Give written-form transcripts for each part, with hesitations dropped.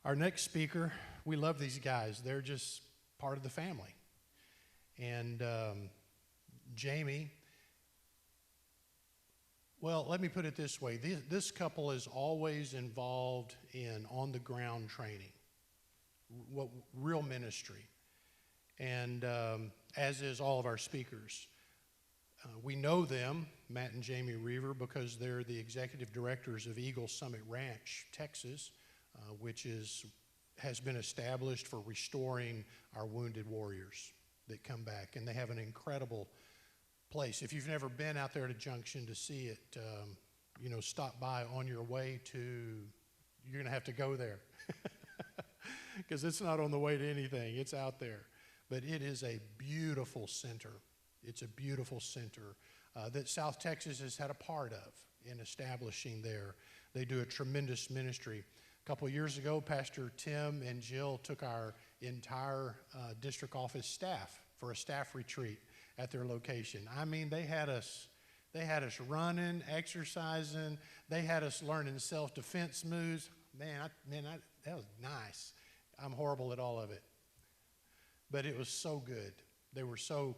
Our next speaker, we love these guys. They're just part of the family. And Jamie, well, let me put it this way. This couple is always involved in on-the-ground training, real ministry, and as is all of our speakers. We know them, Matt and Jamie Roever, because they're the executive directors of Eagle Summit Ranch, Texas, which has been established for restoring our wounded warriors that come back. And they have an incredible place. If you've never been out there to Junction to see it, stop by on your way to, you're going to have to go there because it's not on the way to anything. It's out there. But it is a beautiful center. It's a beautiful center that South Texas has had a part of in establishing there. They do a tremendous ministry. A couple of years ago, Pastor Tim and Jill took our entire district office staff for a staff retreat at their location. I mean, they had us running, exercising. They had us learning self-defense moves. That was nice. I'm horrible at all of it. But it was so good. They were so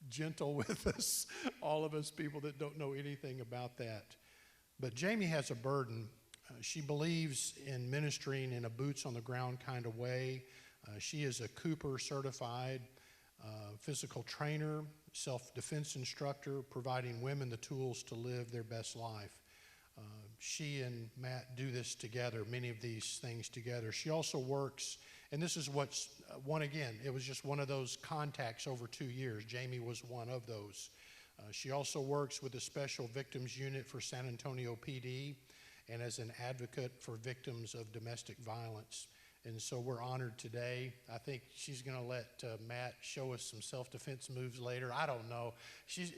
gentle with us, all of us people that don't know anything about that. But Jamie has a burden. She believes in ministering in a boots-on-the-ground kind of way. She is a Cooper certified physical trainer, self-defense instructor, providing women the tools to live their best life. She and Matt do this together, many of these things together. She also works, and this is what's it was just one of those contacts over 2 years. Jamie was one of those. She also works with the Special Victims Unit for San Antonio PD and as an advocate for victims of domestic violence. And so we're honored today. I think she's going to let Matt show us some self-defense moves later. I don't know.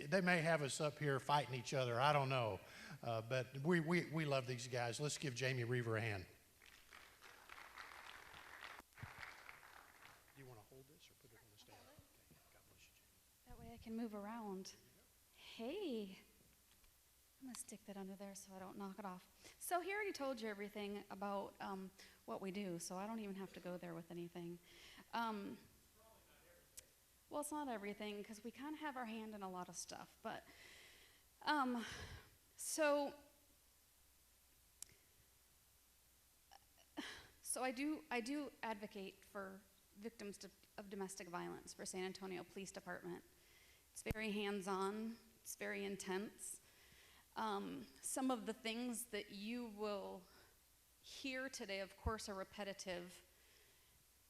They may have us up here fighting each other. I don't know. But we love these guys. Let's give Jamie Roever a hand. Do you want to hold this or put it on the stand? Okay. God bless you, Jamie. That way I can move around. Hey. I'm going to stick that under there so I don't knock it off. So he already told you everything about what we do, so I don't even have to go there with anything. Well, it's not everything because we kind of have our hand in a lot of stuff. But so I do advocate for victims of domestic violence for San Antonio Police Department. It's very hands-on. It's very intense. Some of the things that you will hear today, of course, are repetitive,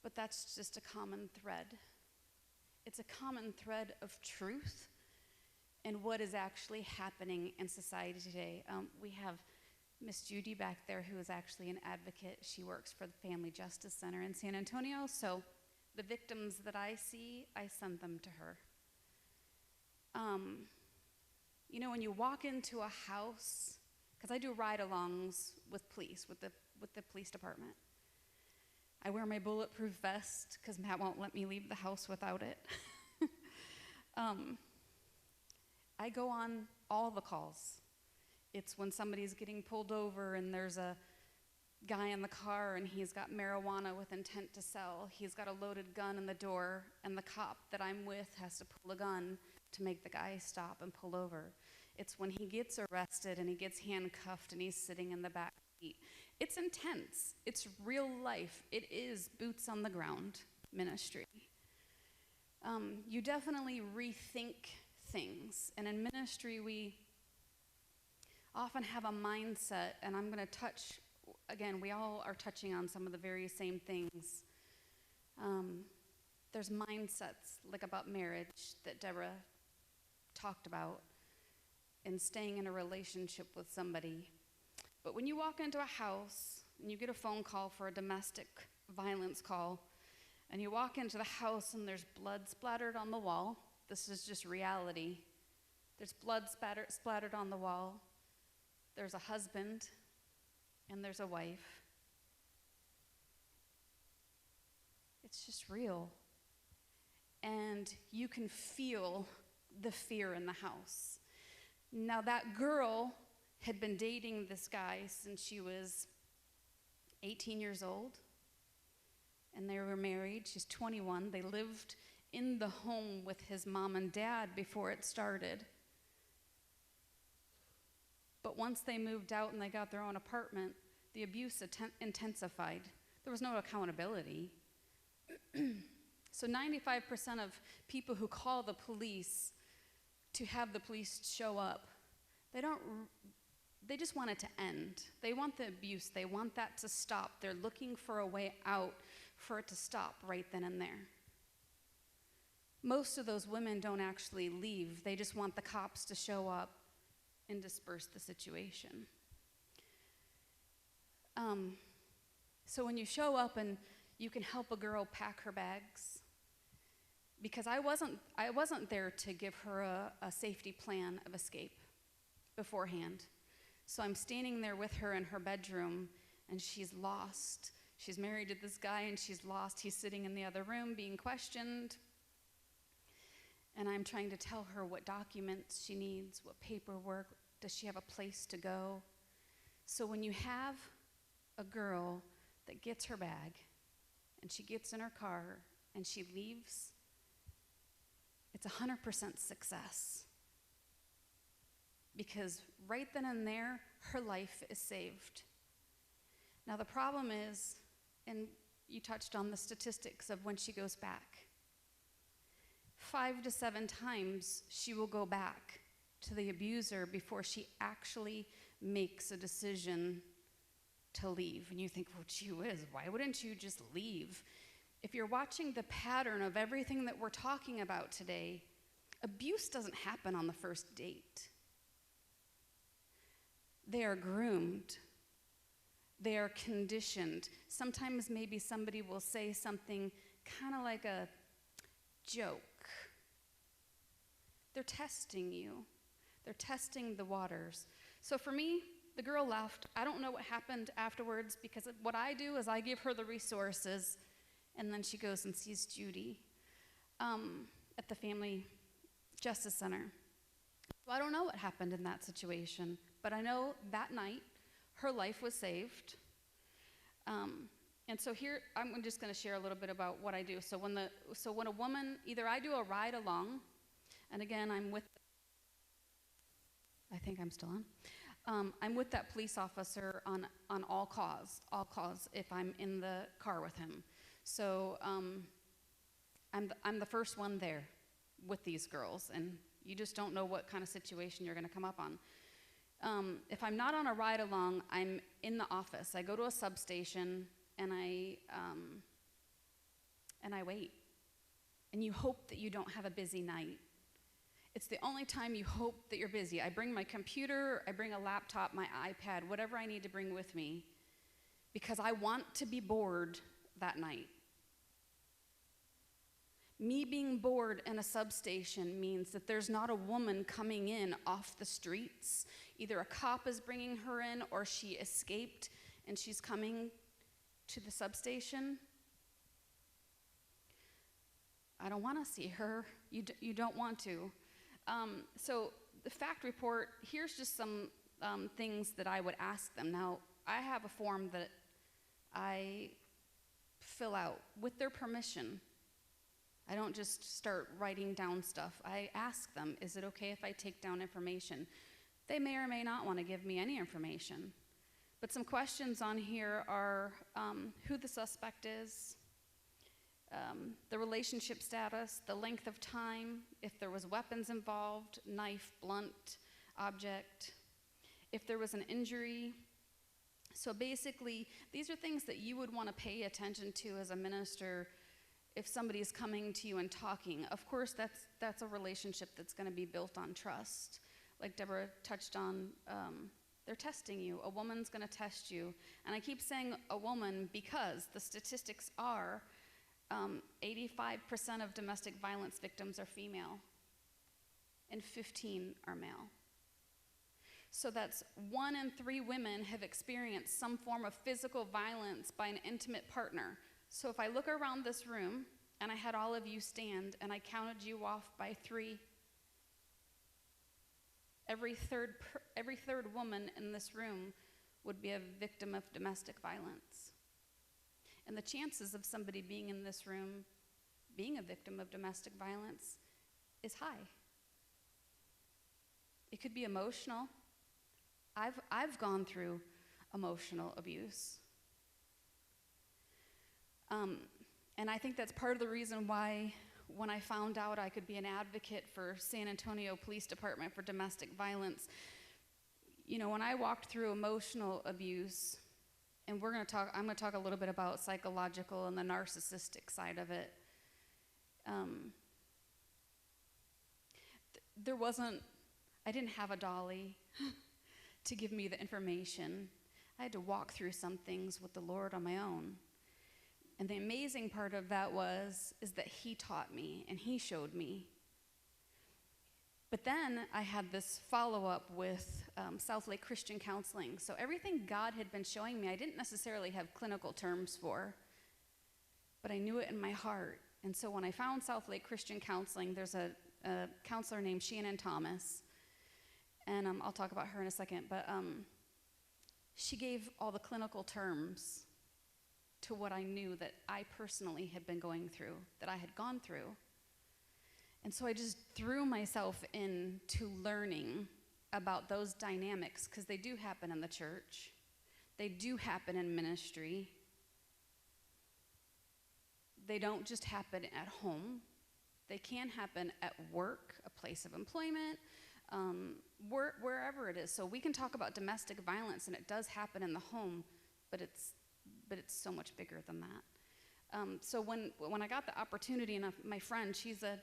but that's just a common thread. It's a common thread of truth and what is actually happening in society today. We have Miss Judy back there who is actually an advocate. She works for the Family Justice Center in San Antonio, so the victims that I see, I send them to her. When you walk into a house, because I do ride-alongs with police, with the police department. I wear my bulletproof vest because Matt won't let me leave the house without it. I go on all the calls. It's when somebody's getting pulled over and there's a guy in the car and he's got marijuana with intent to sell. He's got a loaded gun in the door, and the cop that I'm with has to pull a gun to make the guy stop and pull over. It's when he gets arrested and he gets handcuffed and he's sitting in the back seat. It's intense. It's real life. It is boots on the ground ministry. You definitely rethink things. And in ministry, we often have a mindset, and I'm going to touch, again, we all are touching on some of the very same things. There's mindsets, like about marriage, that Deborah talked about, and staying in a relationship with somebody. But when you walk into a house and you get a phone call for a domestic violence call, and you walk into the house and there's blood splattered on the wall, this is just reality. There's blood splattered on the wall. There's a husband and there's a wife. It's just real. And you can feel the fear in the house. Now, that girl had been dating this guy since she was 18 years old, and they were married. She's 21. They lived in the home with his mom and dad before it started. But once they moved out and they got their own apartment, the abuse intensified. There was no accountability. So 95% of people who call the police to have the police show up, they just want it to end. They want the abuse. They want that to stop. They're looking for a way out for it to stop right then and there. Most of those women don't actually leave. They just want the cops to show up and disperse the situation. So when you show up and you can help a girl pack her bags, because I wasn't there to give her a safety plan of escape beforehand. So I'm standing there with her in her bedroom, and she's lost. She's married to this guy, and she's lost. He's sitting in the other room being questioned. And I'm trying to tell her what documents she needs, what paperwork, does she have a place to go? So when you have a girl that gets her bag, and she gets in her car, and she leaves, it's 100% success. Because right then and there, her life is saved. Now the problem is, and you touched on the statistics of when she goes back, 5 to 7 times she will go back to the abuser before she actually makes a decision to leave. And you think, well, gee whiz, why wouldn't you just leave? If you're watching the pattern of everything that we're talking about today, abuse doesn't happen on the first date. They are groomed. They are conditioned. Sometimes maybe somebody will say something kind of like a joke. They're testing you. They're testing the waters. So for me, the girl left. I don't know what happened afterwards, because what I do is I give her the resources, and then she goes and sees Judy at the Family Justice Center. So I don't know what happened in that situation, but I know that night her life was saved. And so here, I'm just going to share a little bit about what I do. So when a woman, either I do a ride along, and again, I think I'm still on. I'm with that police officer on all calls if I'm in the car with him. So I'm the first one there with these girls, and you just don't know what kind of situation you're going to come up on. If I'm not on a ride along, I'm in the office. I go to a substation, and I wait. And you hope that you don't have a busy night. It's the only time you hope that you're busy. I bring my computer, I bring a laptop, my iPad, whatever I need to bring with me, because I want to be bored that night. Me being bored in a substation means that there's not a woman coming in off the streets. Either a cop is bringing her in, or she escaped and she's coming to the substation. I don't want to see her. You don't want to. So the fact report, here's just some things that I would ask them. Now, I have a form that I fill out with their permission. I don't just start writing down stuff. I ask them, is it okay if I take down information? They may or may not want to give me any information. But some questions on here are who the suspect is, the relationship status, the length of time, if there was weapons involved, knife, blunt object, if there was an injury. So basically, these are things that you would want to pay attention to as a minister if somebody is coming to you and talking. Of course, that's a relationship that's going to be built on trust. Like Deborah touched on, they're testing you. A woman's going to test you. And I keep saying a woman because the statistics are 85% of domestic violence victims are female, and 15 are male. So that's 1 in 3 women have experienced some form of physical violence by an intimate partner. So if I look around this room and I had all of you stand and I counted you off by 3, every third woman in this room would be a victim of domestic violence. And the chances of somebody being in this room being a victim of domestic violence is high. It could be emotional. I've gone through emotional abuse. And I think that's part of the reason why when I found out I could be an advocate for San Antonio Police Department for domestic violence, you know, when I walked through emotional abuse, and I'm gonna talk a little bit about psychological and the narcissistic side of it. I didn't have a dolly to give me the information. I had to walk through some things with the Lord on my own. And the amazing part of that is that he taught me and he showed me. But then I had this follow-up with South Lake Christian Counseling. So everything God had been showing me, I didn't necessarily have clinical terms for, but I knew it in my heart. And so when I found South Lake Christian Counseling, there's a counselor named Shannon Thomas, and I'll talk about her in a second, but she gave all the clinical terms to what I knew that I personally had been going through, that I had gone through. And so I just threw myself into learning about those dynamics, because they do happen in the church. They do happen in ministry. They don't just happen at home. They can happen at work, a place of employment, wherever it is. So we can talk about domestic violence, and it does happen in the home, but it's so much bigger than that. So when I got the opportunity, and my friend, she's a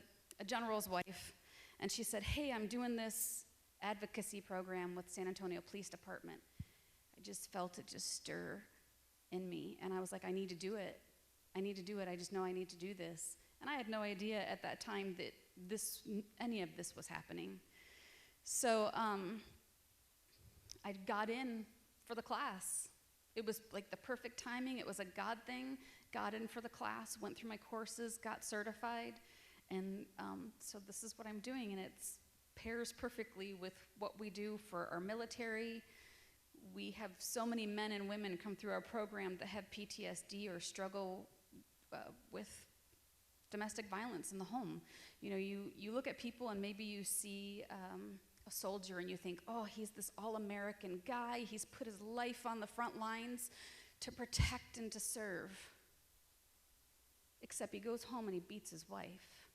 general's wife, and she said, "Hey, I'm doing this advocacy program with San Antonio Police Department." I just felt it just stir in me, and I was like, I need to do it. I need to do it. I just know I need to do this. And I had no idea at that time that any of this was happening. So I got in for the class. It was like the perfect timing. It was a God thing. Got in for the class, went through my courses, got certified. And so this is what I'm doing, and it pairs perfectly with what we do for our military. We have so many men and women come through our program that have PTSD or struggle with domestic violence in the home. You know, you look at people and maybe you see a soldier and you think, oh, he's this all-American guy. He's put his life on the front lines to protect and to serve. Except he goes home and he beats his wife.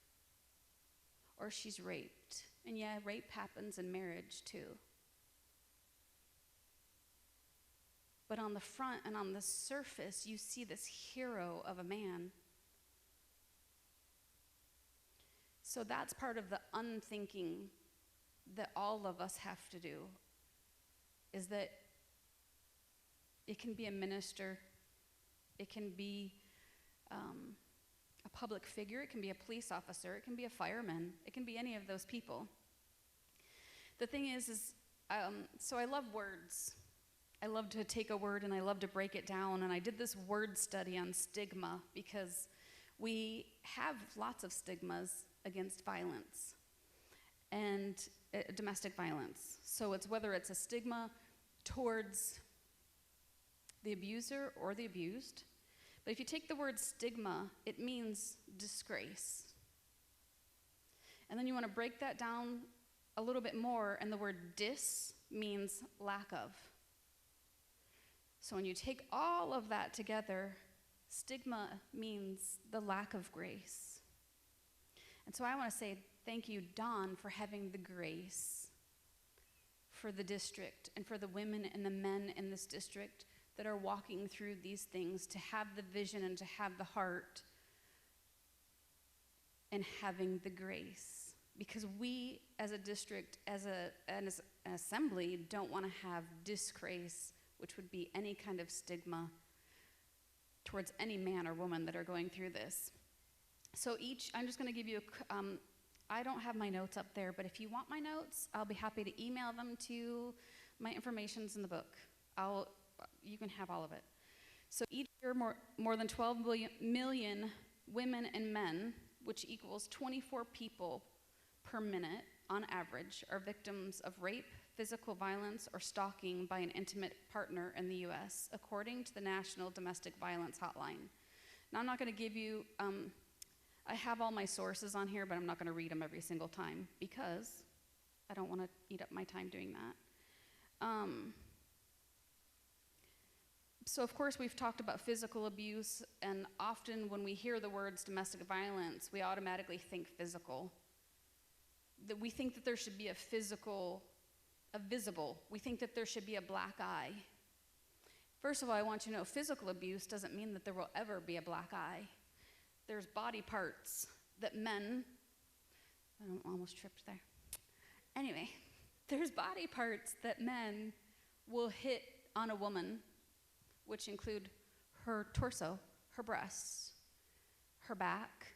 Or she's raped. And yeah, rape happens in marriage too. But on the front and on the surface, you see this hero of a man. So that's part of the unthinking that all of us have to do, is that it can be a minister, it can be a public figure, it can be a police officer, it can be a fireman, it can be any of those people. The thing is so I love words. I love to take a word and I love to break it down, and I did this word study on stigma because we have lots of stigmas against violence and domestic violence. So it's whether it's a stigma towards the abuser or the abused. But if you take the word stigma, it means disgrace. And then you want to break that down a little bit more, and the word dis means lack of. So when you take all of that together, stigma means the lack of grace. And so I want to say thank you, Dawn, for having the grace for the district and for the women and the men in this district that are walking through these things, to have the vision and to have the heart and having the grace. Because we as a district, as an assembly, don't want to have disgrace, which would be any kind of stigma towards any man or woman that are going through this. So I'm just going to give you I don't have my notes up there, but if you want my notes, I'll be happy to email them to you. My information's in the book. You can have all of it. So each year, more than 12 million women and men, which equals 24 people per minute on average, are victims of rape, physical violence, or stalking by an intimate partner in the U.S., according to the National Domestic Violence Hotline. Now, I'm not going to give you, I have all my sources on here, but I'm not going to read them every single time because I don't want to eat up my time doing that. So, of course, we've talked about physical abuse, and often when we hear the words domestic violence, we automatically think physical. That we think that there should be a visible, we think that there should be a black eye. First of all, I want you to know physical abuse doesn't mean that there will ever be a black eye. There's body parts that men, I almost tripped there. Anyway, there's body parts that men will hit on a woman, which include her torso, her breasts, her back,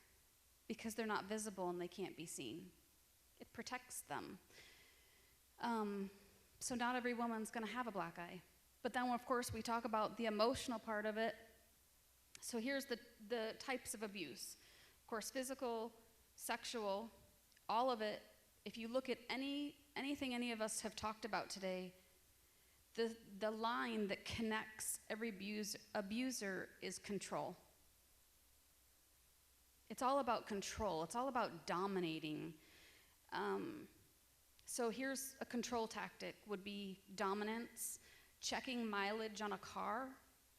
because they're not visible and they can't be seen. It protects them. So not every woman's gonna have a black eye. But then, of course, we talk about the emotional part of it. So here's the types of abuse. Of course, physical, sexual, all of it. If you look at anything any of us have talked about today, the line that connects every abuser is control. It's all about control. It's all about dominating. So here's a control tactic would be dominance, checking mileage on a car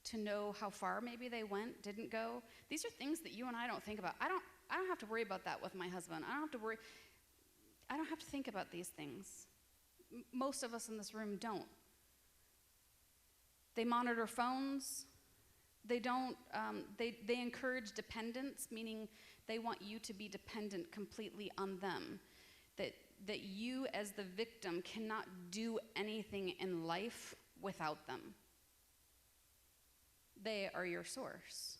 to know how far maybe they went, didn't go. These are things that you and I don't think about. I don't have to worry about that with my husband. I don't have to think about these things. Most of us in this room don't. They monitor phones. They don't, they encourage dependence, meaning they want you to be dependent completely on them. That you as the victim cannot do anything in life without them. They are your source.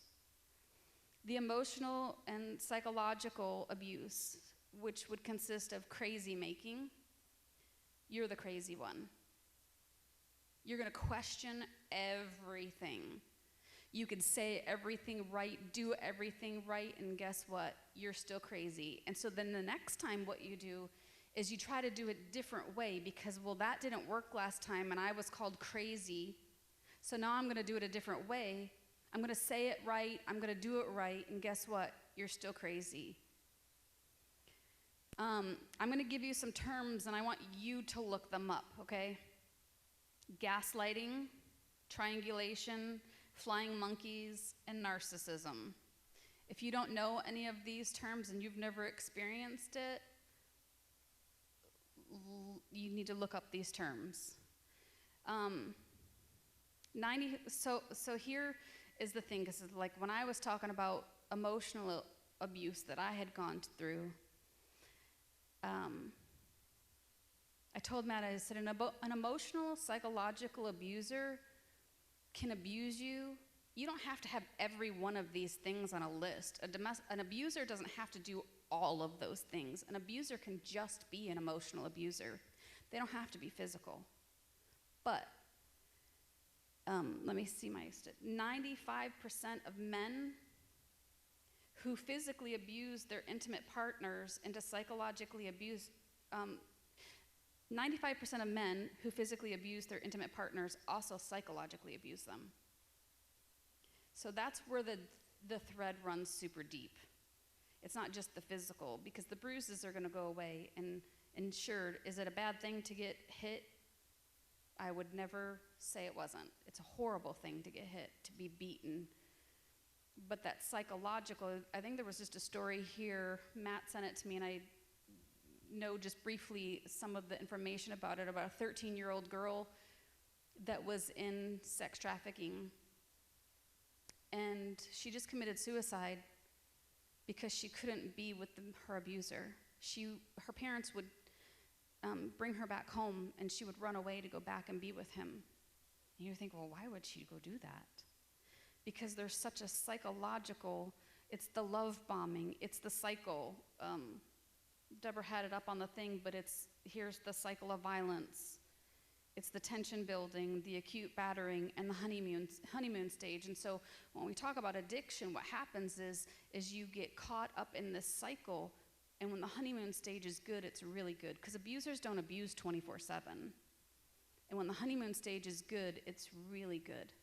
The emotional and psychological abuse, which would consist of crazy making, you're the crazy one. You're gonna question everything. You could say everything right, do everything right, and guess what? You're still crazy. And so then the next time what you do is you try to do it a different way because, well, that didn't work last time and I was called crazy. So now I'm gonna do it a different way. I'm gonna say it right, I'm gonna do it right, and guess what? You're still crazy. I'm gonna give you some terms and I want you to look them up, okay? Gaslighting, triangulation, flying monkeys, and narcissism. If you don't know any of these terms and you've never experienced it, you need to look up these terms. So here is the thing, because like when I was talking about emotional abuse that I had gone through, I told Matt, I said, an emotional, psychological abuser can abuse you. You don't have to have every one of these things on a list. An abuser doesn't have to do all of those things. An abuser can just be an emotional abuser. They don't have to be physical. But, let me see my stat. 95% of men who physically abuse their intimate partners and to psychologically abuse, 95% of men who physically abuse their intimate partners also psychologically abuse them. So that's where the thread runs super deep. It's not just the physical, because the bruises are gonna go away, and sure, is it a bad thing to get hit? I would never say it wasn't. It's a horrible thing to get hit, to be beaten. But that psychological, I think there was just a story here, Matt sent it to me, and I know just briefly some of the information about it, about a 13-year-old girl that was in sex trafficking. And she just committed suicide because she couldn't be with her abuser. Her parents would bring her back home, and she would run away to go back and be with him. And you think, well, why would she go do that? Because there's such a psychological, it's the love bombing, it's the cycle. Deborah had it up on the thing, but here's the cycle of violence. It's the tension building, the acute battering, and the honeymoon stage. And so when we talk about addiction, what happens is you get caught up in this cycle, and when the honeymoon stage is good, it's really good, because abusers don't abuse 24/7. And when the honeymoon stage is good, it's really good.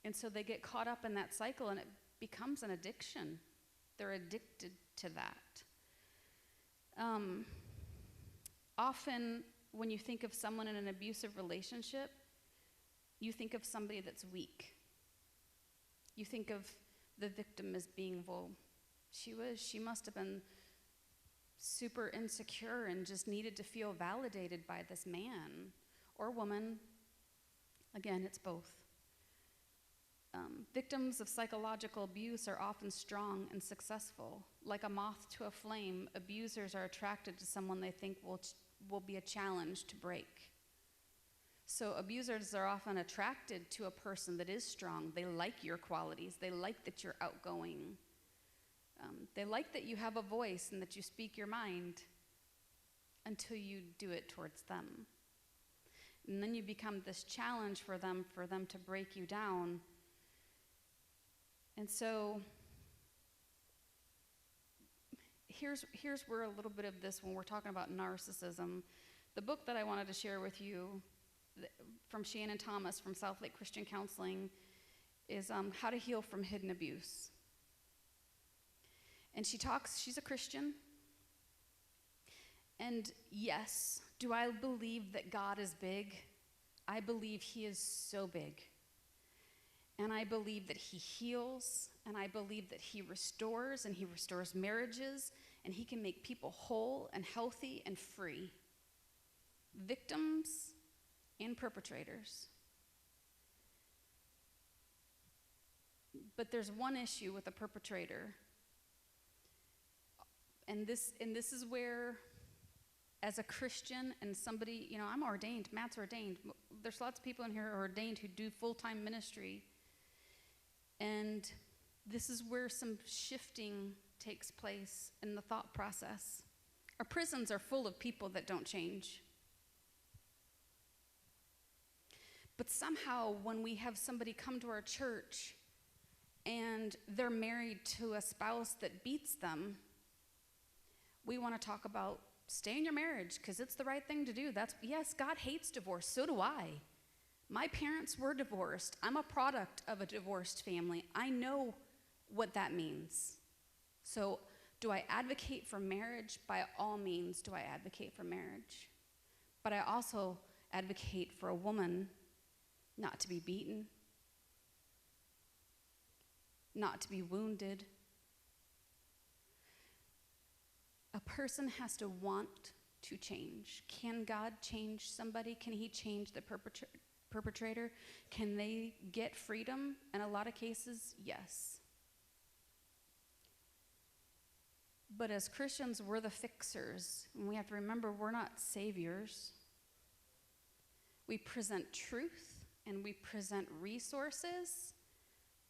And so they get caught up in that cycle, and it becomes an addiction. They're addicted to that. Often, when you think of someone in an abusive relationship, you think of somebody that's weak. You think of the victim as being, well, she must have been super insecure and just needed to feel validated by this man or woman. Again, it's both. Victims of psychological abuse are often strong and successful. Like a moth to a flame, abusers are attracted to someone they think will be a challenge to break. So abusers are often attracted to a person that is strong. They like your qualities. They like that you're outgoing. They like that you have a voice and that you speak your mind until you do it towards them. And then you become this challenge for them to break you down. And so here's where a little bit of this, when we're talking about narcissism, the book that I wanted to share with you from Shannon Thomas from South Lake Christian Counseling is How to Heal from Hidden Abuse. And she's a Christian. And yes, do I believe that God is big? I believe he is so big. And I believe that he heals, and I believe that he restores, and he restores marriages, and he can make people whole and healthy and free. Victims and perpetrators. But there's one issue with a perpetrator. And this is where, as a Christian and somebody, I'm ordained, Matt's ordained. There's lots of people in here who are ordained who do full-time ministry. And this is where some shifting takes place in the thought process. Our prisons are full of people that don't change. But somehow when we have somebody come to our church and they're married to a spouse that beats them, we want to talk about stay in your marriage because it's the right thing to do. Yes, God hates divorce. So do I. My parents were divorced. I'm a product of a divorced family. I know what that means. So do I advocate for marriage? By all means do I advocate for marriage. But I also advocate for a woman not to be beaten, not to be wounded. A person has to want to change. Can God change somebody? Can he change the perpetrator? Can they get freedom? In a lot of cases, yes. But as Christians, we're the fixers. And we have to remember we're not saviors. We present truth and we present resources,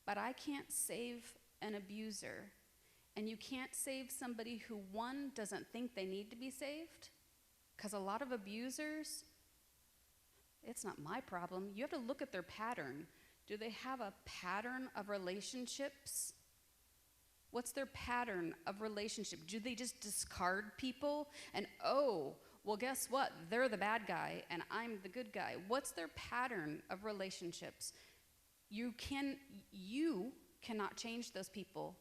but I can't save an abuser. And you can't save somebody who, one, doesn't think they need to be saved, because a lot of abusers, it's not my problem. You have to look at their pattern. Do they have a pattern of relationships? What's their pattern of relationship? Do they just discard people? And, oh, well, guess what? They're the bad guy, and I'm the good guy. What's their pattern of relationships? You cannot change those people.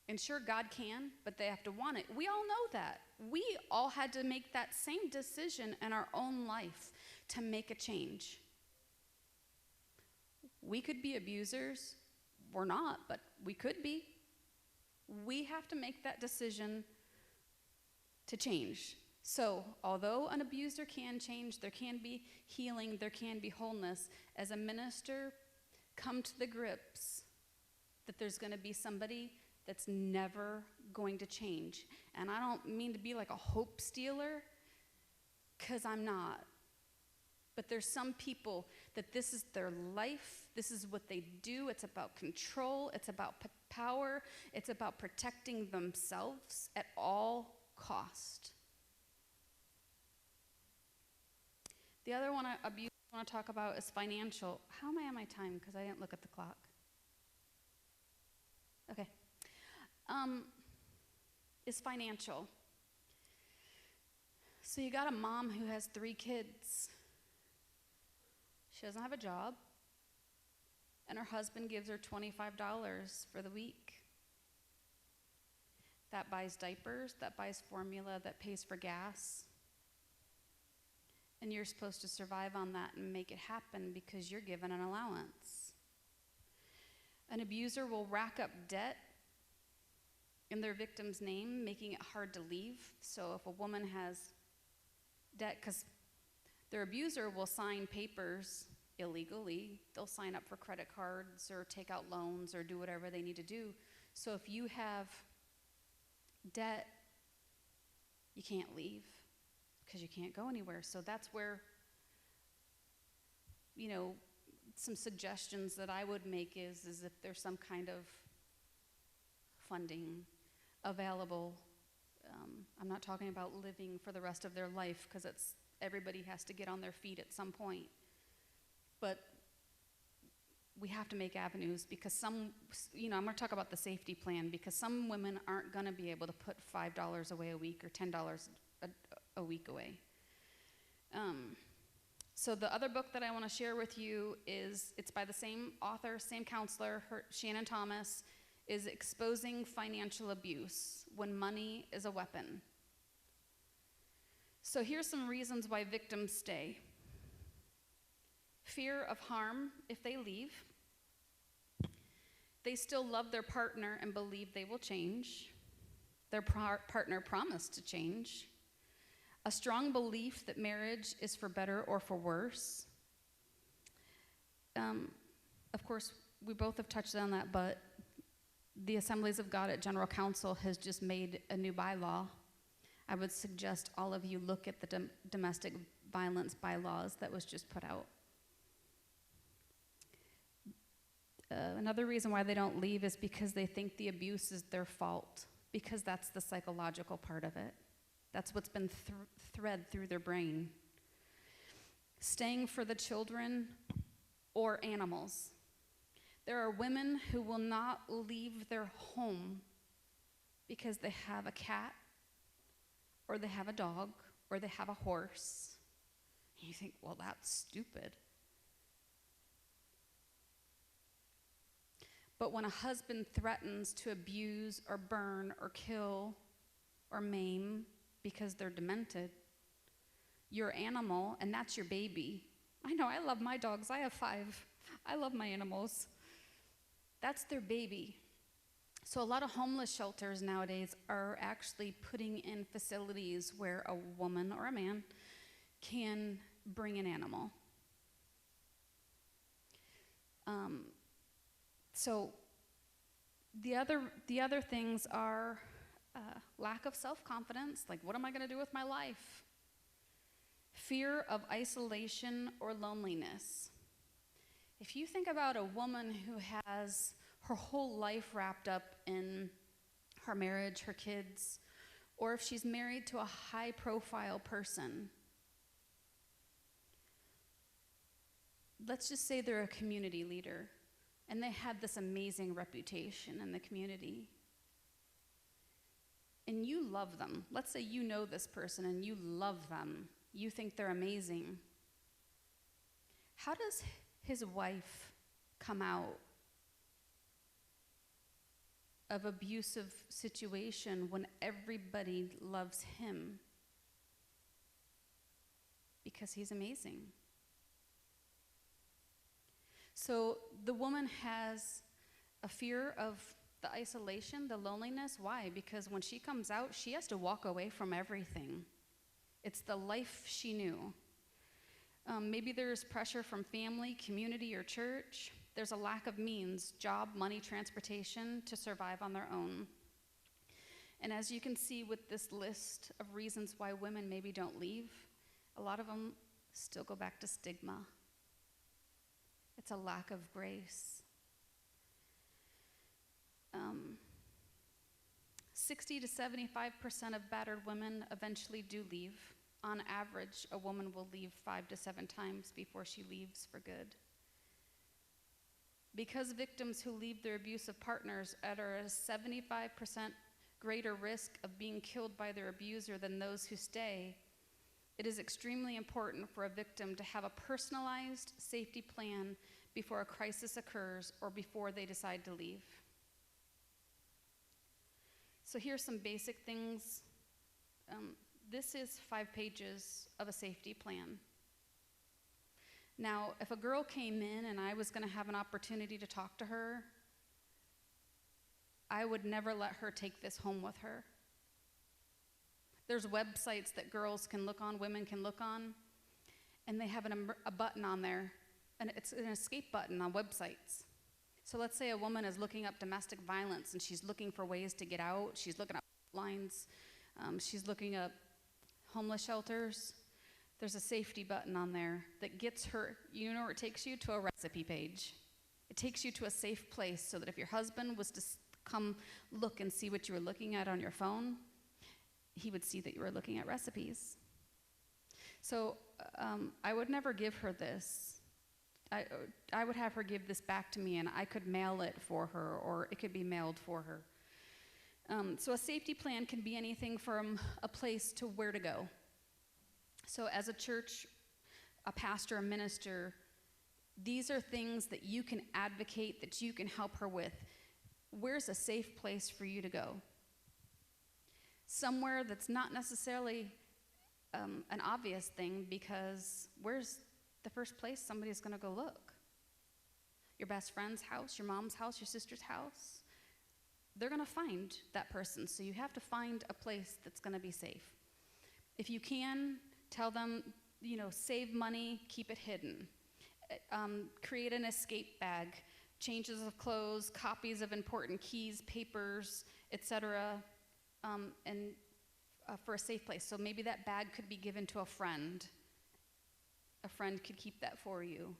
And sure, God can, but they have to want it. We all know that. We all had to make that same decision in our own life to make a change. We could be abusers. We're not, but we could be. We have to make that decision to change. So, although an abuser can change, there can be healing, there can be wholeness. As a minister, come to the grips that there's going to be somebody that's never going to change. And I don't mean to be like a hope stealer, because I'm not. But there's some people that this is their life, this is what they do. It's about control, it's about power, it's about protecting themselves at all cost. The other one abuse I want to talk about is financial. How am I on my time? Because I didn't look at the clock. Okay. Is financial. So you got a mom who has 3 kids. She doesn't have a job. and her husband gives her $25 for the week. That buys diapers, that buys formula, that pays for gas. And you're supposed to survive on that and make it happen because you're given an allowance. An abuser will rack up debt in their victim's name, making it hard to leave. So if a woman has debt, because their abuser will sign papers illegally, they'll sign up for credit cards or take out loans or do whatever they need to do. So if you have debt, you can't leave because you can't go anywhere. So that's where, some suggestions that I would make is if there's some kind of funding available. I'm not talking about living for the rest of their life because everybody has to get on their feet at some point. But we have to make avenues because I'm going to talk about the safety plan because some women aren't going to be able to put $5 away a week or $10 a week away. So the other book that I want to share with you it's by the same author, same counselor, Shannon Thomas, is Exposing Financial Abuse When Money is a Weapon. So here's some reasons why victims stay. Fear of harm if they leave. They still love their partner and believe they will change. Their partner promised to change. A strong belief that marriage is for better or for worse. Of course, we both have touched on that, but the Assemblies of God at General Council has just made a new bylaw. I would suggest all of you look at the domestic violence bylaws that was just put out. Another reason why they don't leave is because they think the abuse is their fault, because that's the psychological part of it. That's what's been thread through their brain. Staying for the children or animals. There are women who will not leave their home because they have a cat, or they have a dog, or they have a horse. And you think, well, that's stupid. But when a husband threatens to abuse or burn or kill or maim because they're demented, your animal, and that's your baby. I know, I love my dogs. I have 5. I love my animals. That's their baby. So a lot of homeless shelters nowadays are actually putting in facilities where a woman or a man can bring an animal. So the other things are lack of self-confidence, like what am I going to do with my life? Fear of isolation or loneliness. If you think about a woman who has her whole life wrapped up in her marriage, her kids, or if she's married to a high-profile person, let's just say they're a community leader, and they have this amazing reputation in the community. And you love them. Let's say you know this person and you love them. You think they're amazing. How does his wife come out of abusive situation when everybody loves him? Because he's amazing. So the woman has a fear of the isolation, the loneliness. Why? Because when she comes out, she has to walk away from everything. It's the life she knew. Maybe there's pressure from family, community, or church. There's a lack of means, job, money, transportation to survive on their own. And as you can see with this list of reasons why women maybe don't leave, a lot of them still go back to stigma. It's a lack of grace. 60 to 75% of battered women eventually do leave. On average, a woman will leave 5 to 7 times before she leaves for good. Because victims who leave their abusive partners are at a 75% greater risk of being killed by their abuser than those who stay, it is extremely important for a victim to have a personalized safety plan before a crisis occurs or before they decide to leave. So here's some basic things. This is 5 pages of a safety plan. Now, if a girl came in and I was going to have an opportunity to talk to her, I would never let her take this home with her. There's websites that girls can look on, women can look on, and they have a button on there, and it's an escape button on websites. So let's say a woman is looking up domestic violence and she's looking for ways to get out. She's looking up lines. She's looking up homeless shelters. There's a safety button on there that gets her, you know where it takes you? To a recipe page. It takes you to a safe place so that if your husband was to come look and see what you were looking at on your phone, he would see that you were looking at recipes. So I would never give her this. I would have her give this back to me, and I could mail it for her, or it could be mailed for her. So a safety plan can be anything from a place to where to go. So as a church, a pastor, a minister, these are things that you can advocate, that you can help her with. Where's a safe place for you to go? Somewhere that's not necessarily an obvious thing, because where's the first place somebody's going to go look? Your best friend's house, your mom's house, your sister's house? They're going to find that person, so you have to find a place that's going to be safe. If you can, tell them, save money, keep it hidden. Create an escape bag, changes of clothes, copies of important keys, papers, etc., and for a safe place. So maybe that bag could be given to a friend. A friend could keep that for you,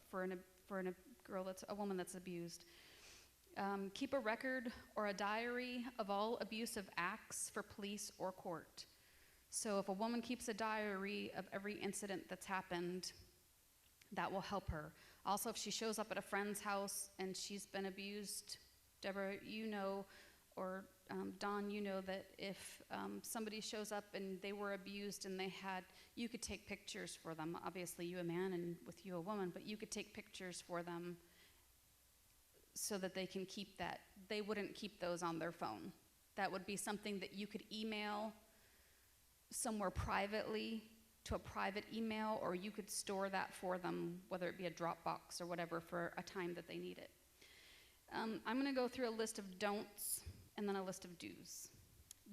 for a woman that's abused. Keep a record or a diary of all abusive acts for police or court. So if a woman keeps a diary of every incident that's happened, that will help her. Also, if she shows up at a friend's house and she's been abused, Deborah, or Don, that if somebody shows up and they were abused and you could take pictures for them. Obviously, you a man and with you a woman, but you could take pictures for them so that they can keep that. They wouldn't keep those on their phone. That would be something that you could email somewhere privately to a private email, or you could store that for them, whether it be a Dropbox or whatever, for a time that they need it. I'm going to go through a list of don'ts and then a list of do's.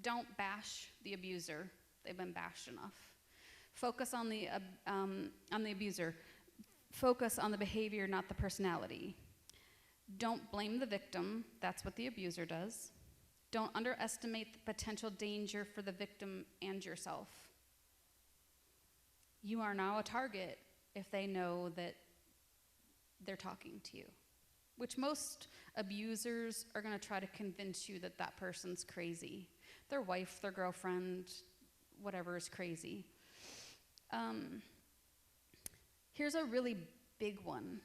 Don't bash the abuser. They've been bashed enough. Focus on the abuser. Focus on the behavior, not the personality. Don't blame the victim. That's what the abuser does. Don't underestimate the potential danger for the victim and yourself. You are now a target if they know that they're talking to you, which most abusers are going to try to convince you that that person's crazy. Their wife, their girlfriend, whatever is crazy. Here's a really big one,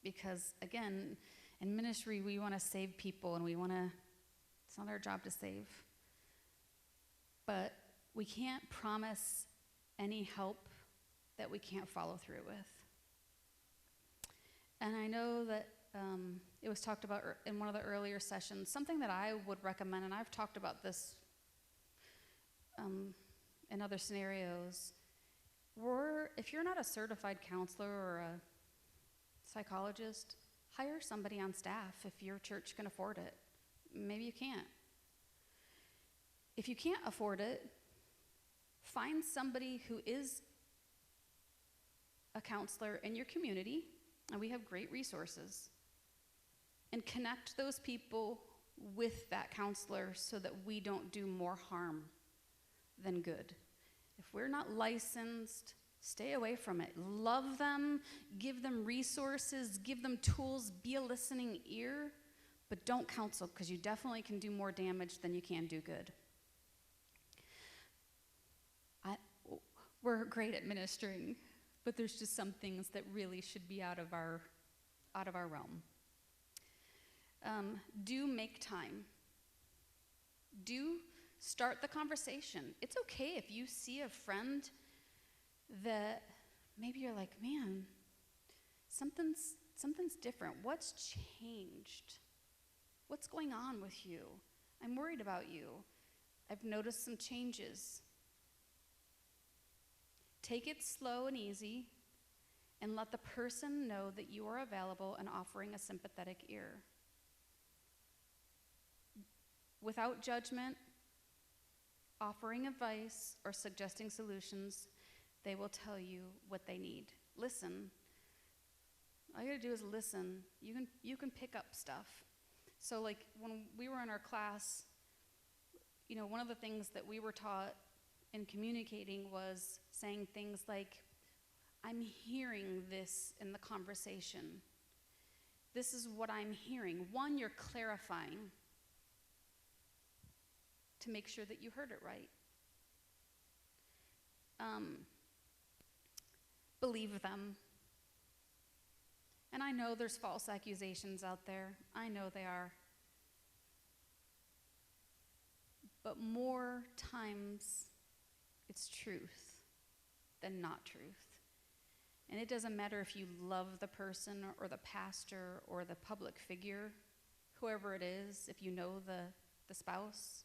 because again, in ministry, we want to save people, and it's not our job to save. But we can't promise any help that we can't follow through with. And I know that it was talked about in one of the earlier sessions, something that I would recommend, and I've talked about this in other scenarios, if you're not a certified counselor or a psychologist, hire somebody on staff if your church can afford it. Maybe you can't. If you can't afford it, find somebody who is a counselor in your community, and we have great resources, and connect those people with that counselor so that we don't do more harm than good. If we're not licensed, stay away from it. Love them, give them resources, give them tools, be a listening ear, but don't counsel, because you definitely can do more damage than you can do good. We're great at ministering, but there's just some things that really should be out of our realm. Do make time. Do start the conversation. It's okay if you see a friend that maybe you're like, man, something's Something's different. What's changed? What's going on with you? I'm worried about you. I've noticed some changes. Take it slow and easy, and let the person know that you are available and offering a sympathetic ear. Without judgment, offering advice or suggesting solutions, they will tell you what they need. Listen. All you gotta do is listen. You can pick up stuff. So like when we were in our class, one of the things that we were taught in communicating was saying things like, I'm hearing this in the conversation. This is what I'm hearing. One, you're clarifying to make sure that you heard it right. Believe them. And I know there's false accusations out there. I know they are. But more times, it's truth than not truth. And it doesn't matter if you love the person or the pastor or the public figure, whoever it is, if you know the spouse,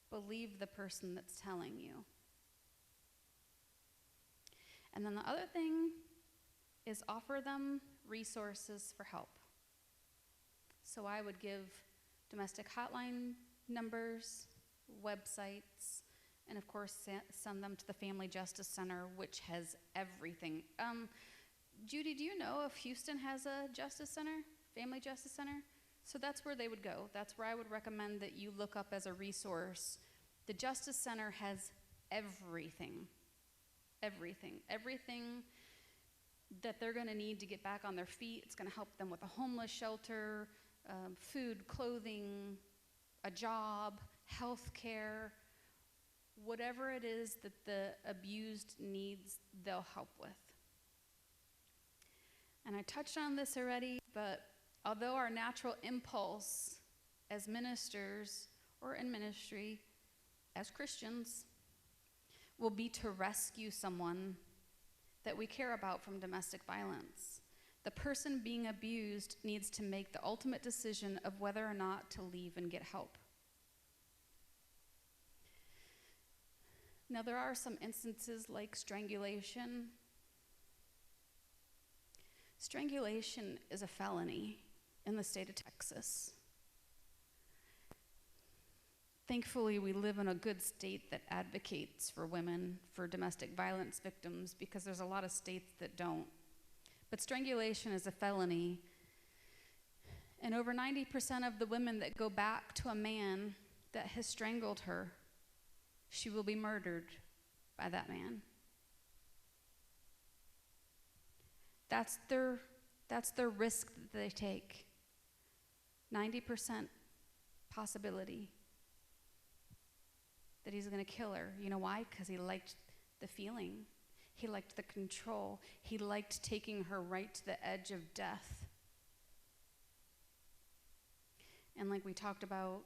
believe the person that's telling you. And then the other thing is offer them resources for help. So I would give domestic hotline numbers, websites, and of course send them to the Family Justice Center, which has everything. Judy, do you know if Houston has a justice center, Family Justice Center? So that's where they would go. That's where I would recommend that you look up as a resource. The Justice Center has everything that they're going to need to get back on their feet. It's going to help them with a homeless shelter, food, clothing, a job, health care, whatever it is that the abused needs, they'll help with. And I touched on this already, but although our natural impulse as ministers or in ministry, as Christians, will be to rescue someone that we care about from domestic violence, the person being abused needs to make the ultimate decision of whether or not to leave and get help. Now, there are some instances like strangulation. Strangulation is a felony in the state of Texas. Thankfully, we live in a good state that advocates for women, for domestic violence victims, because there's a lot of states that don't. But strangulation is a felony. And over 90% of the women that go back to a man that has strangled her, she will be murdered by that man. That's their risk that they take. 90% possibility that he's going to kill her. You know why? Because he liked the feeling. He liked the control. He liked taking her right to the edge of death. And like we talked about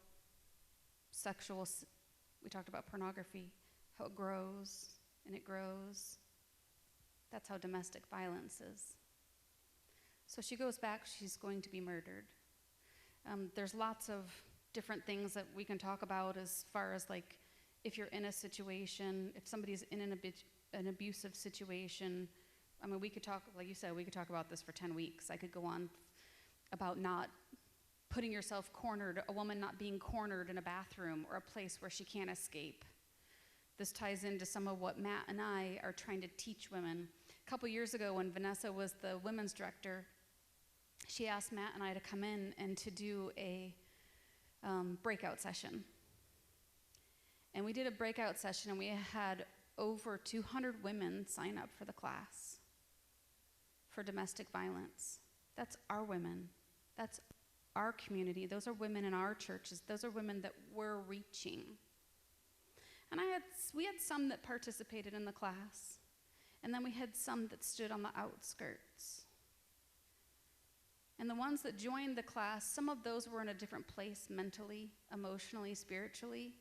we talked about pornography, how it grows and it grows. That's how domestic violence is. So she goes back, she's going to be murdered. There's lots of different things that we can talk about as far as like if you're in a situation, if somebody's in an abusive situation. I mean, we could talk, like you said, we could talk about this for 10 weeks. I could go on about not putting yourself cornered, a woman not being cornered in a bathroom or a place where she can't escape. This ties into some of what Matt and I are trying to teach women. A couple years ago when Vanessa was the women's director, she asked Matt and I to come in and to do a breakout session. And we did a breakout session, and we had over 200 women sign up for the class for domestic violence. That's our women. That's our community. Those are women in our churches. Those are women that we're reaching. And we had some that participated in the class, and then we had some that stood on the outskirts. And the ones that joined the class, some of those were in a different place mentally, emotionally, spiritually.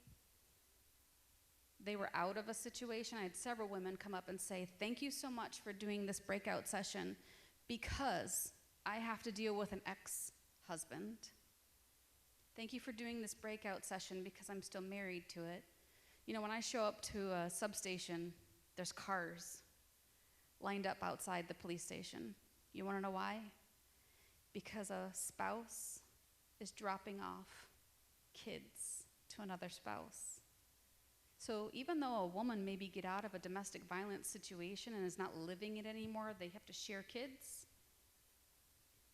They were out of a situation. I had several women come up and say, thank you so much for doing this breakout session, because I have to deal with an ex-husband. Thank you for doing this breakout session because I'm still married to it. You know, when I show up to a substation, there's cars lined up outside the police station. You want to know why? Because a spouse is dropping off kids to another spouse. So even though a woman maybe get out of a domestic violence situation and is not living it anymore, they have to share kids,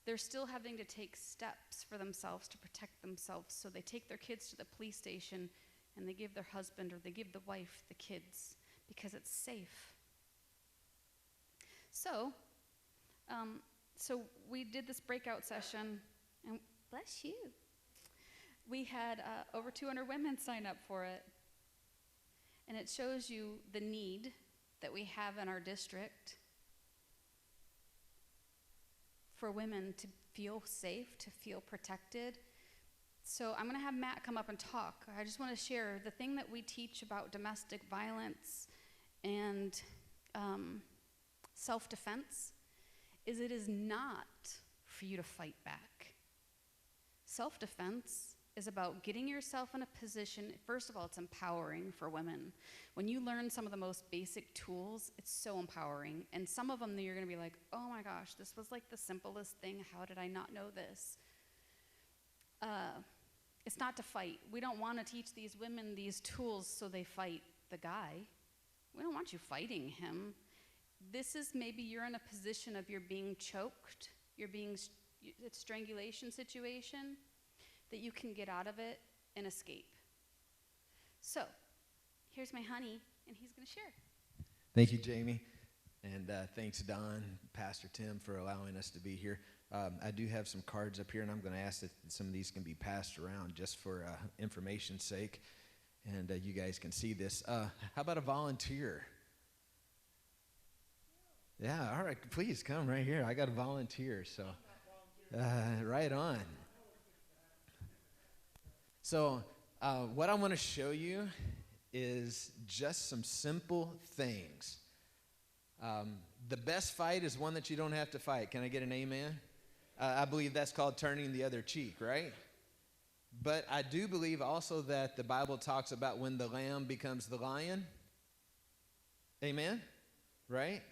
they're still having to take steps for themselves to protect themselves. So they take their kids to the police station and they give their husband or they give the wife the kids because it's safe. So we did this breakout session, and bless you. We had over 200 women sign up for it. And it shows you the need that we have in our district for women to feel safe, to feel protected. So I'm going to have Matt come up and talk. I just want to share the thing that we teach about domestic violence and self-defense is it is not for you to fight back. Self-defense is about getting yourself in a position. First of all, it's empowering for women. When you learn some of the most basic tools, it's so empowering. And some of them you're going to be like, oh my gosh, this was like the simplest thing. How did I not know this? It's not to fight. We don't want to teach these women these tools so they fight the guy. We don't want you fighting him. This is maybe you're in a position of you're being choked, it's strangulation situation, that you can get out of it and escape. So, here's my honey, and he's going to share. Thank you, Jamie, and thanks, Don, Pastor Tim, for allowing us to be here. I do have some cards up here, and I'm going to ask that some of these can be passed around just for information's sake, and you guys can see this. How about a volunteer? Yeah, all right, please come right here. I got a volunteer, so right on. So what I want to show you is just some simple things. The best fight is one that you don't have to fight. Can I get an amen? I believe that's called turning the other cheek, right? But I do believe also that the Bible talks about when the lamb becomes the lion. Amen? Right?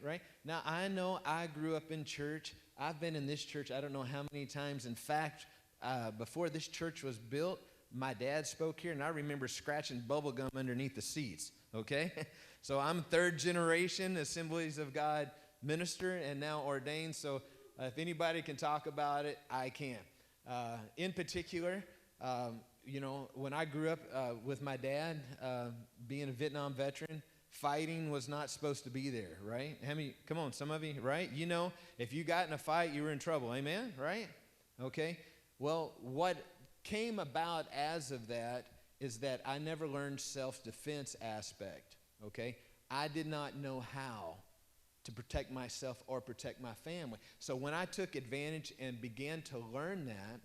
Now, I know I grew up in church. I've been in this church I don't know how many times. In fact, before this church was built, my dad spoke here, and I remember scratching bubble gum underneath the seats, okay? So I'm third generation Assemblies of God minister and now ordained, so if anybody can talk about it, I can. In particular, when I grew up with my dad, being a Vietnam veteran, fighting was not supposed to be there, right? How many, come on, some of you, right? You know, if you got in a fight, you were in trouble, amen, right? Okay, well, what came about as of that is that I never learned self-defense aspect, okay? I did not know how to protect myself or protect my family. So when I took advantage and began to learn that,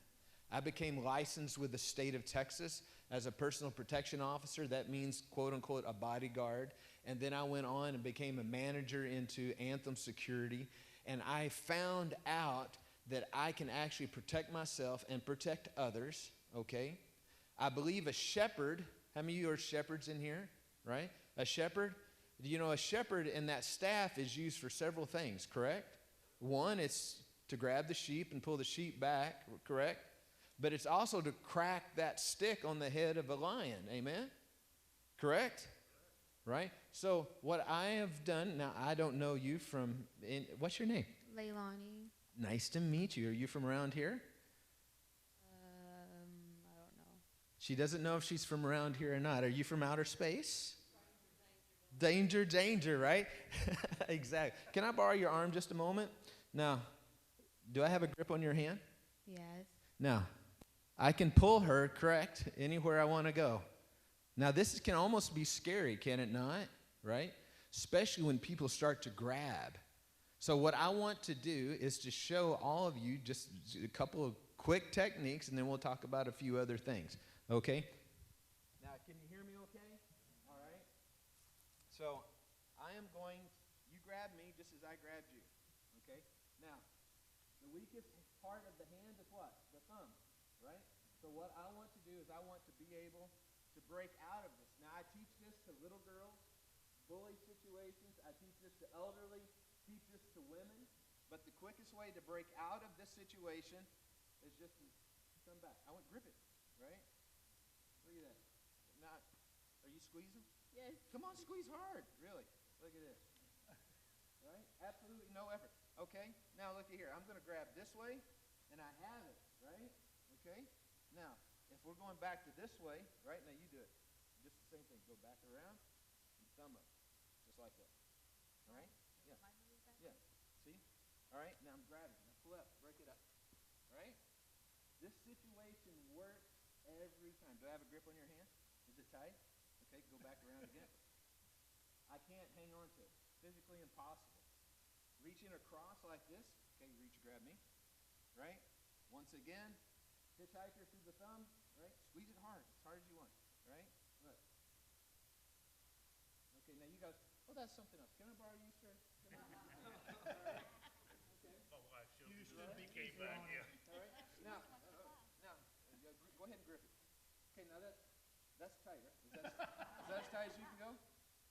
I became licensed with the state of Texas as a personal protection officer. That means, quote unquote, a bodyguard. And then I went on and became a manager into Anthem Security. And I found out that I can actually protect myself and protect others, okay? I believe a shepherd, how many of you are shepherds in here, right? A shepherd, you know, a shepherd and that staff is used for several things, correct? One, it's to grab the sheep and pull the sheep back, correct? But it's also to crack that stick on the head of a lion, amen? Correct? Right? So what I have done, now I don't know you from, what's your name? Leilani. Nice to meet you. Are you from around here? I don't know. She doesn't know if she's from around here or not. Are you from outer space? Danger, right? Exactly. Can I borrow your arm just a moment? Now, do I have a grip on your hand? Yes. Now, I can pull her, correct, anywhere I want to go. Now, this can almost be scary, can it not? Right? Especially when people start to grab. So what I want to do is to show all of you just a couple of quick techniques, and then we'll talk about a few other things, okay? Now, can you hear me okay? All right. So I am going, you grab me just as I grabbed you, okay? Now, weakest part of the hand is what? The thumb, right? So what I want to do is I want to be able to break out of this. Now, I teach this to little girls, bully situations. I teach this to elderly, teach this to women. But the quickest way to break out of this situation is just to come back. I want grip it, right? Look at that. Now, are you squeezing? Yes. Come on, squeeze hard. Really. Look at this. Right? Absolutely no effort. Okay? Now, look at here. I'm going to grab this way, and I have it, right? Okay? Now, if we're going back to this way, right? Now, you do it. Just the same thing. Go back around and thumb up. Just like that. All right? Yeah. Yeah. See? All right? Now, I'm grabbing. Now, pull up. Break it up. All right? This situation works every time. Do I have a grip on your hand? Is it tight? Okay, go back around again. I can't hang on to it. Physically impossible. Reaching across like this. Okay, reach, grab me. Right? Once again, hitchhiker through the thumb. Right? Squeeze it hard as you want. Right? Look. Okay, now you guys, oh, that's something else. Can I borrow you, sir? Come on. All right. Okay. My wife, she'll Houston came back, yeah. All right. Now, go ahead and grip it. Okay, now that's tight, right? Is that as tight as you can go?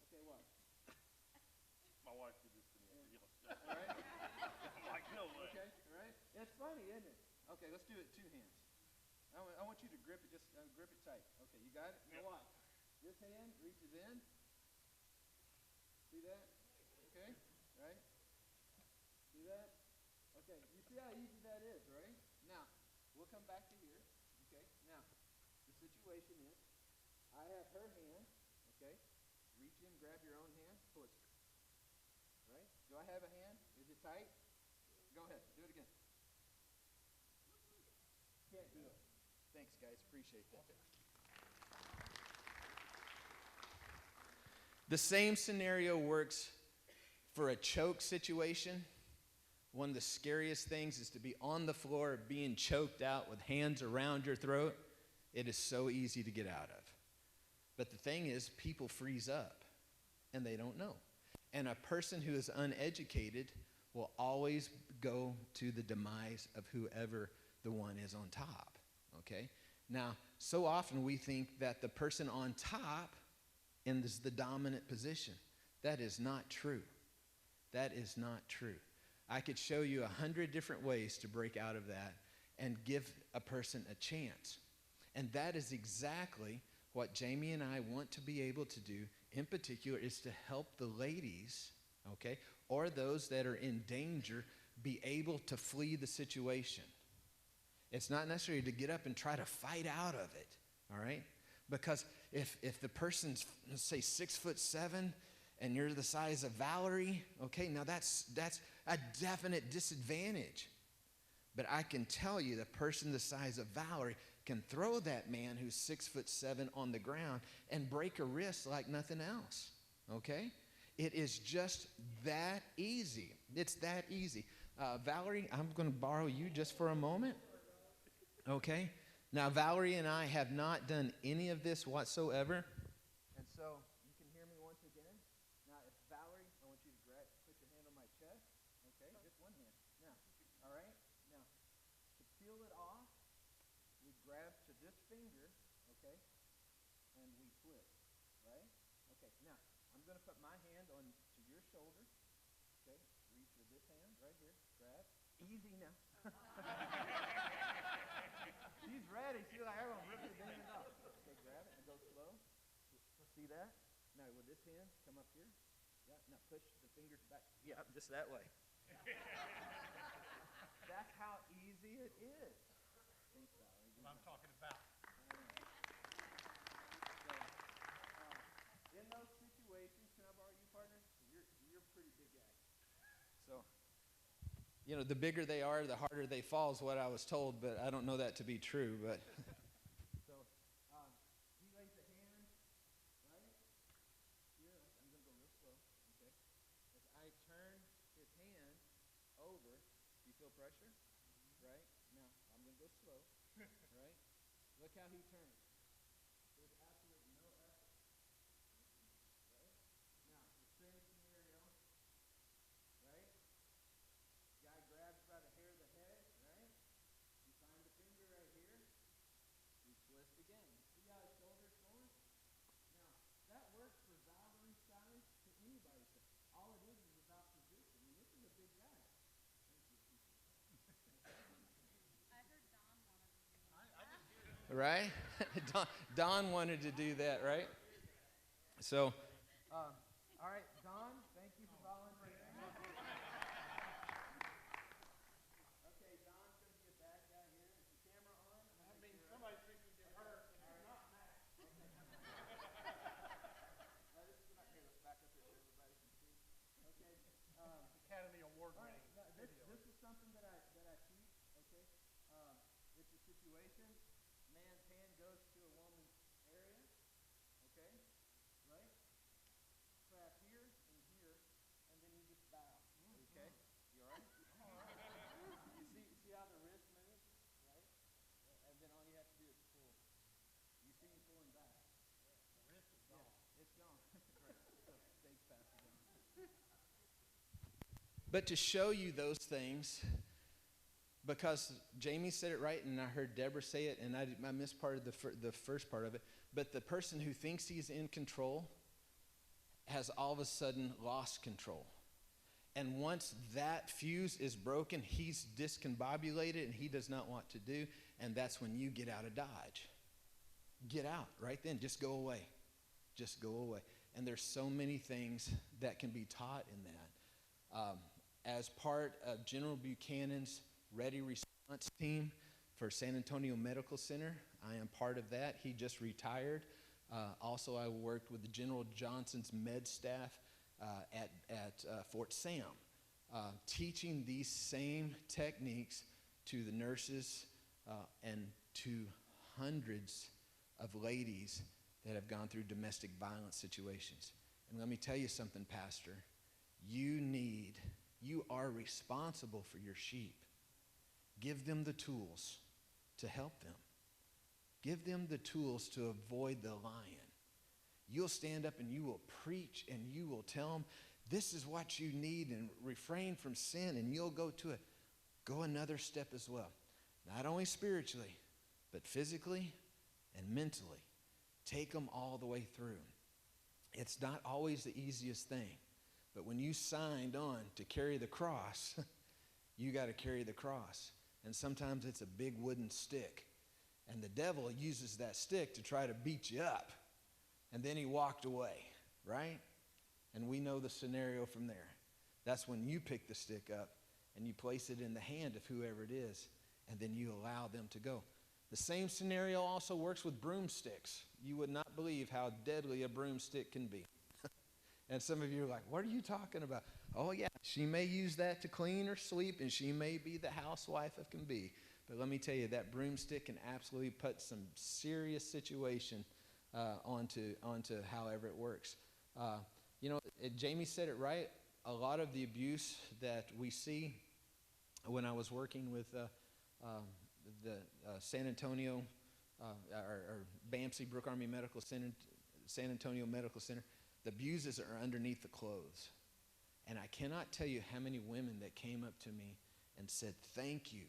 Okay, what? My wife did this to me. All right. I'm like, no way. Okay, all right. It's funny, isn't it? Okay, let's do it two hands. I want you to grip it, just grip it tight. Okay, you got it? Now Yep. watch. This hand reaches in. See that? Okay, right? See that? Okay, you see how easy that is, right? Now, we'll come back to here. Okay, now, the situation is, I have her hand, okay? Reach in, grab your own hand, pull it. Right? Do I have a hand? Is it tight? Go ahead, do it again. Can't do it. Thanks, guys, appreciate that. The same scenario works for a choke situation. One of the scariest things is to be on the floor being choked out with hands around your throat. It is so easy to get out of. But the thing is, people freeze up, and they don't know. And a person who is uneducated will always go to the demise of whoever the one is on top, okay? Now, so often we think that the person on top is the dominant position. That is not true. That is not true. I could show you 100 different ways to break out of that and give a person a chance. And that is exactly what Jamie and I want to be able to do, in particular, is to help the ladies, okay, or those that are in danger, be able to flee the situation. It's not necessary to get up and try to fight out of it, all right? Because if the person's, let's say, 6'7", and you're the size of Valerie, okay, now that's a definite disadvantage. But I can tell you the person the size of Valerie can throw that man who's 6'7" on the ground and break a wrist like nothing else, okay? It is just that easy. It's that easy. Valerie, I'm going to borrow you just for a moment, okay? Now, Valerie and I have not done any of this whatsoever. And so, you can hear me once again. Now, if Valerie, I want you to put your hand on my chest. Okay, just one hand. Now, all right? Now, to peel it off, we grab to this finger, okay? And we twist, right? Okay, now, I'm going to put my hand on to your shoulder. Okay, reach with this hand right here. Grab. Easy now. She's ready. She's like, I'm going to rip the hand off. Okay, grab it and go slow. See that? Now with this hand, come up here. Yeah, now push the fingers back. Yeah, just that way. That's how easy it is. Thanks, Valerie. What I'm talking about. In those situations, can I borrow you, partner? You're a pretty big guy. So, you know, the bigger they are, the harder they fall is what I was told, but I don't know that to be true. But so, he lays a hand right here. I'm going to go real slow, okay? As I turn his hand over, do you feel pressure? Right? Now, I'm going to go slow, right? Look how he turns. There's absolutely no effort. Right? Now, the same scenario, right? Guy grabs by the hair of the head, right? Don wanted to do that, right? So, all right, Don, thank you for volunteering. Okay, Don's going to be a bad guy here. Is the camera on? I mean, somebody's fixing to get hurt, and it's not Matt. This is not here. Let's back up here so everybody can see. Okay. Academy Award winning. This is something that I teach. Okay. It's a situation. Man's hand goes to a woman's area. Okay. Right. Trap here and here, and then you just bow. Okay. You all right? I'm all right. You see how the wrist moves, right? And then all you have to do is pull. You see him pulling back. The wrist is gone. Yeah, it's gone. Thanks, Pastor John. But to show you those things, because Jamie said it right, and I heard Deborah say it, and I missed part of the first part of it, but the person who thinks he's in control has all of a sudden lost control. And once that fuse is broken, he's discombobulated, and he does not want to do, and that's when you get out of Dodge. Get out right then. Just go away. Just go away. And there's so many things that can be taught in that. As part of General Buchanan's Ready Response Team for San Antonio Medical Center, I am part of that. He just retired. Also, I worked with General Johnson's med staff at Fort Sam, teaching these same techniques to the nurses and to hundreds of ladies that have gone through domestic violence situations. And let me tell you something, Pastor. You are responsible for your sheep. Give them the tools to help them. Give them the tools to avoid the lion. You'll stand up and you will preach and you will tell them, this is what you need, and refrain from sin, and you'll go to it. Go another step as well. Not only spiritually, but physically and mentally. Take them all the way through. It's not always the easiest thing. But when you signed on to carry the cross, you got to carry the cross. And sometimes it's a big wooden stick. And the devil uses that stick to try to beat you up. And then he walked away, right? And we know the scenario from there. That's when you pick the stick up and you place it in the hand of whoever it is, and then you allow them to go. The same scenario also works with broomsticks. You would not believe how deadly a broomstick can be. And some of you are like, what are you talking about? Oh, yeah, she may use that to clean or sweep, and she may be the housewife of can be. But let me tell you, that broomstick can absolutely put some serious situation onto however it works. Jamie said it right. A lot of the abuse that we see when I was working with the San Antonio or BAMC, Brooke Army Medical Center, San Antonio Medical Center, the abuses are underneath the clothes. And I cannot tell you how many women that came up to me and said, thank you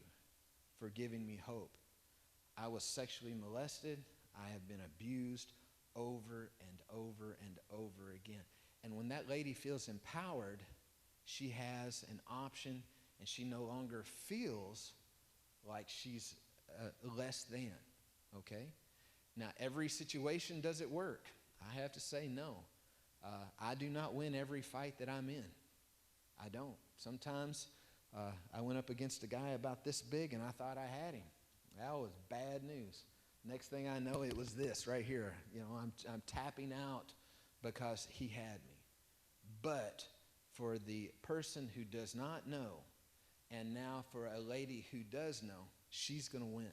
for giving me hope. I was sexually molested. I have been abused over and over and over again. And when that lady feels empowered, she has an option, and she no longer feels like she's less than, okay? Now, every situation, does it work? I have to say no. I do not win every fight that I'm in. I don't. Sometimes I went up against a guy about this big, and I thought I had him. That was bad news. Next thing I know, it was this right here. You know, I'm tapping out because he had me. But for the person who does not know, and now for a lady who does know, she's going to win.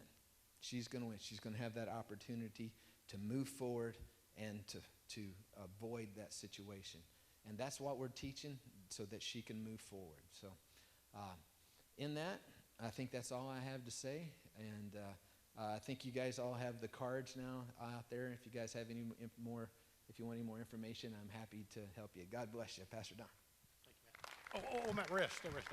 She's going to win. She's going to have that opportunity to move forward and to avoid that situation. And that's what we're teaching so that she can move forward. So in that, I think that's all I have to say. And I think you guys all have the cards now out there. If you guys have any more, if you want any more information, I'm happy to help you. God bless you, Pastor Don. Thank you, Matt. Oh, Matt, rest. Rest.